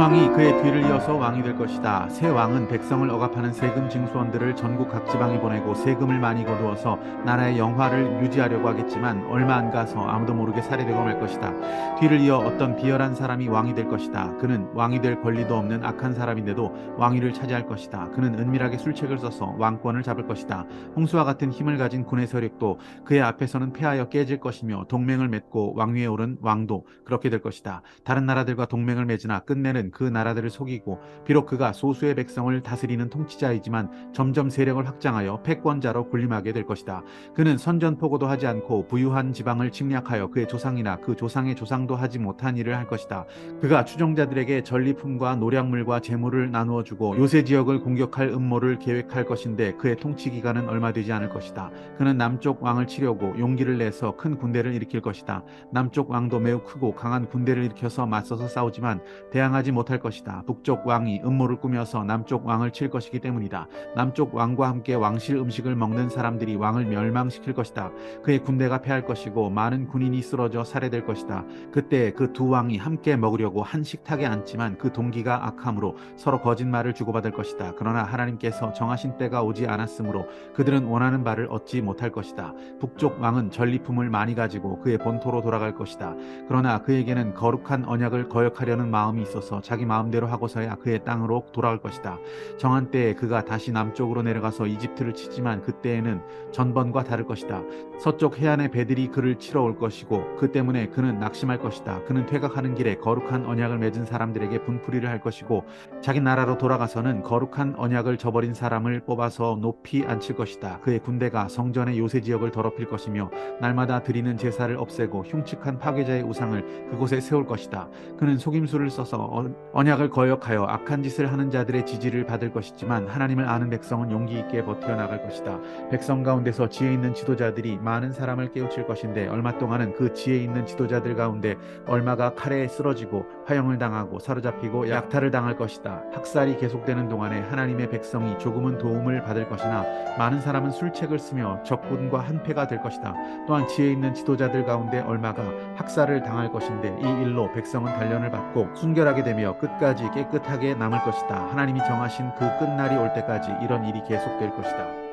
왕이 그의 뒤를 이어서 왕이 될 것이다. 새 왕은 백성을 억압하는 세금 징수원들을 전국 각 지방에 보내고 세금을 많이 거두어서 나라의 영화를 유지하려고 하겠지만 얼마 안 가서 아무도 모르게 살해되고 말 것이다. 뒤를 이어 어떤 비열한 사람이 왕이 될 것이다. 그는 왕이 될 권리도 없는 악한 사람인데도 왕위를 차지할 것이다. 그는 은밀하게 술책을 써서 왕권을 잡을 것이다. 홍수와 같은 힘을 가진 군의 세력도 그의 앞에서는 패하여 깨질 것이며 동맹을 맺고 왕위에 오른 왕도 그렇게 될 것이다. 다른 나라들과 동맹을 맺으나 끝내는 그 나라들을 속이고 비록 그가 소수의 백성을 다스리는 통치자이지만 점점 세력을 확장하여 패권자로 군림하게 될 것이다. 그는 선전포고도 하지 않고 부유한 지방을 침략하여 그의 조상이나 그 조상의 조상도 하지 못한 일을 할 것이다. 그가 추종자들에게 전리품과 노량물과 재물을 나누어 주고 요새 지역을 공격할 음모를 계획할 것인데 그의 통치 기간은 얼마 되지 않을 것이다. 그는 남쪽 왕을 치려고 용기를 내서 큰 군대를 일으킬 것이다. 남쪽 왕도 매우 크고 강한 군대를 일으켜서 맞서서 싸우지만 대항하지 못할 것이다. 북쪽 왕이 음모를 꾸며서 남쪽 왕을 칠 것이기 때문이다. 남쪽 왕과 함께 왕실 음식을 먹는 사람들이 왕을 멸망시킬 것이다. 그의 군대가 패할 것이고 많은 군인이 쓰러져 살해될 것이다. 그때 그 두 왕이 함께 먹으려고 한 식탁에 앉지만 그 동기가 악함으로 서로 거짓말을 주고받을 것이다. 그러나 하나님께서 정하신 때가 오지 않았으므로 그들은 원하는 바를 얻지 못할 것이다. 북쪽 왕은 전리품을 많이 가지고 그의 본토로 돌아갈 것이다. 그러나 그에게는 거룩한 언약을 거역하려는 마음이 있어서 자기 마음대로 하고서야 그의 땅으로 돌아올 것이다. 정한 때에 그가 다시 남쪽으로 내려가서 이집트를 치지만 그때에는 전번과 다를 것이다. 서쪽 해안의 배들이 그를 치러 올 것이고 그 때문에 그는 낙심할 것이다. 그는 퇴각하는 길에 거룩한 언약을 맺은 사람들에게 분풀이를 할 것이고 자기 나라로 돌아가서는 거룩한 언약을 저버린 사람을 뽑아서 높이 앉힐 것이다. 그의 군대가 성전의 요새 지역을 더럽힐 것이며 날마다 드리는 제사를 없애고 흉측한 파괴자의 우상을 그곳에 세울 것이다. 그는 속임수를 써서 언약을 거역하여 악한 짓을 하는 자들의 지지를 받을 것이지만 하나님을 아는 백성은 용기 있게 버텨나갈 것이다. 백성 가운데서 지혜 있는 지도자들이 많은 사람을 깨우칠 것인데 얼마 동안은 그 지혜 있는 지도자들 가운데 얼마가 칼에 쓰러지고 화형을 당하고 사로잡히고 약탈을 당할 것이다. 학살이 계속되는 동안에 하나님의 백성이 조금은 도움을 받을 것이나 많은 사람은 술책을 쓰며 적군과 한패가 될 것이다. 또한 지혜 있는 지도자들 가운데 얼마가 학살을 당할 것인데 이 일로 백성은 단련을 받고 순결하게 되며 끝까지 깨끗하게 남을 것이다. 하나님이 정하신 그 끝날이 올 때까지 이런 일이 계속될 것이다.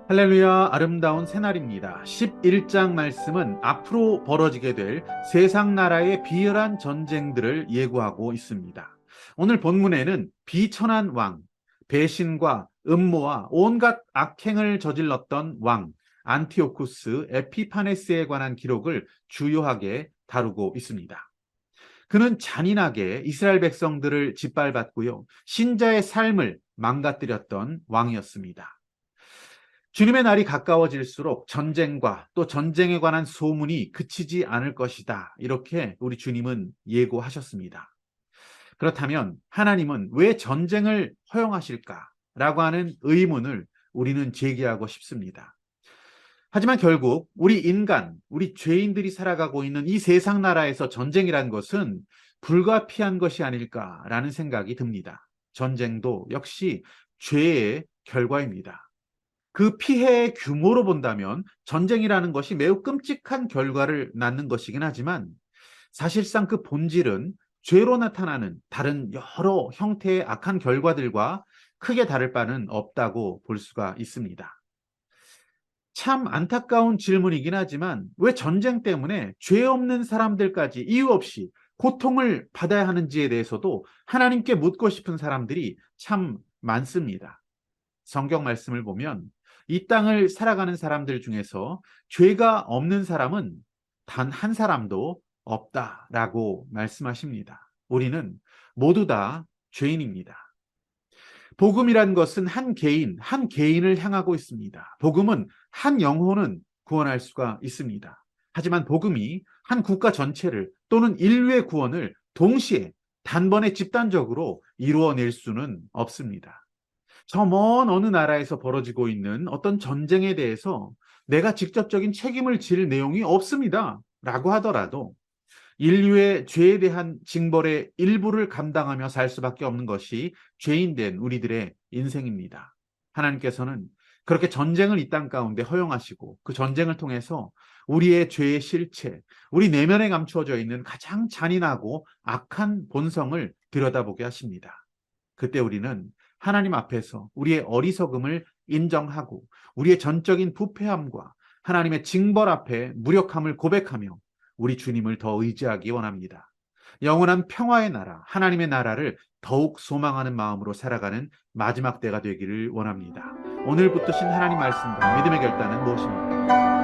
할렐루야, 아름다운 새날입니다. 11장 말씀은 앞으로 벌어지게 될 세상 나라의 비열한 전쟁들을 예고하고 있습니다. 오늘 본문에는 비천한 왕, 배신과 음모와 온갖 악행을 저질렀던 왕 안티오쿠스 에피파네스에 관한 기록을 주요하게 다루고 있습니다. 그는 잔인하게 이스라엘 백성들을 짓밟았고요. 신자의 삶을 망가뜨렸던 왕이었습니다. 주님의 날이 가까워질수록 전쟁과 또 전쟁에 관한 소문이 그치지 않을 것이다. 이렇게 우리 주님은 예고하셨습니다. 그렇다면 하나님은 왜 전쟁을 허용하실까라고 하는 의문을 우리는 제기하고 싶습니다. 하지만 결국 우리 인간, 우리 죄인들이 살아가고 있는 이 세상 나라에서 전쟁이란 것은 불가피한 것이 아닐까라는 생각이 듭니다. 전쟁도 역시 죄의 결과입니다. 그 피해의 규모로 본다면 전쟁이라는 것이 매우 끔찍한 결과를 낳는 것이긴 하지만 사실상 그 본질은 죄로 나타나는 다른 여러 형태의 악한 결과들과 크게 다를 바는 없다고 볼 수가 있습니다. 참 안타까운 질문이긴 하지만 왜 전쟁 때문에 죄 없는 사람들까지 이유 없이 고통을 받아야 하는지에 대해서도 하나님께 묻고 싶은 사람들이 참 많습니다. 성경 말씀을 보면 이 땅을 살아가는 사람들 중에서 죄가 없는 사람은 단 한 사람도 없다라고 말씀하십니다. 우리는 모두 다 죄인입니다. 복음이란 것은 한 개인, 한 개인을 향하고 있습니다. 복음은 한 영혼은 구원할 수가 있습니다. 하지만 복음이 한 국가 전체를 또는 인류의 구원을 동시에 단번에 집단적으로 이루어낼 수는 없습니다. 저 먼 어느 나라에서 벌어지고 있는 어떤 전쟁에 대해서 내가 직접적인 책임을 질 내용이 없습니다. 라고 하더라도 인류의 죄에 대한 징벌의 일부를 감당하며 살 수밖에 없는 것이 죄인된 우리들의 인생입니다. 하나님께서는 그렇게 전쟁을 이 땅 가운데 허용하시고 그 전쟁을 통해서 우리의 죄의 실체, 우리 내면에 감추어져 있는 가장 잔인하고 악한 본성을 들여다보게 하십니다. 그때 우리는 하나님 앞에서 우리의 어리석음을 인정하고 우리의 전적인 부패함과 하나님의 징벌 앞에 무력함을 고백하며 우리 주님을 더 의지하기 원합니다. 영원한 평화의 나라, 하나님의 나라를 더욱 소망하는 마음으로 살아가는 마지막 때가 되기를 원합니다. 오늘 붙드신 하나님 말씀과 믿음의 결단은 무엇입니까?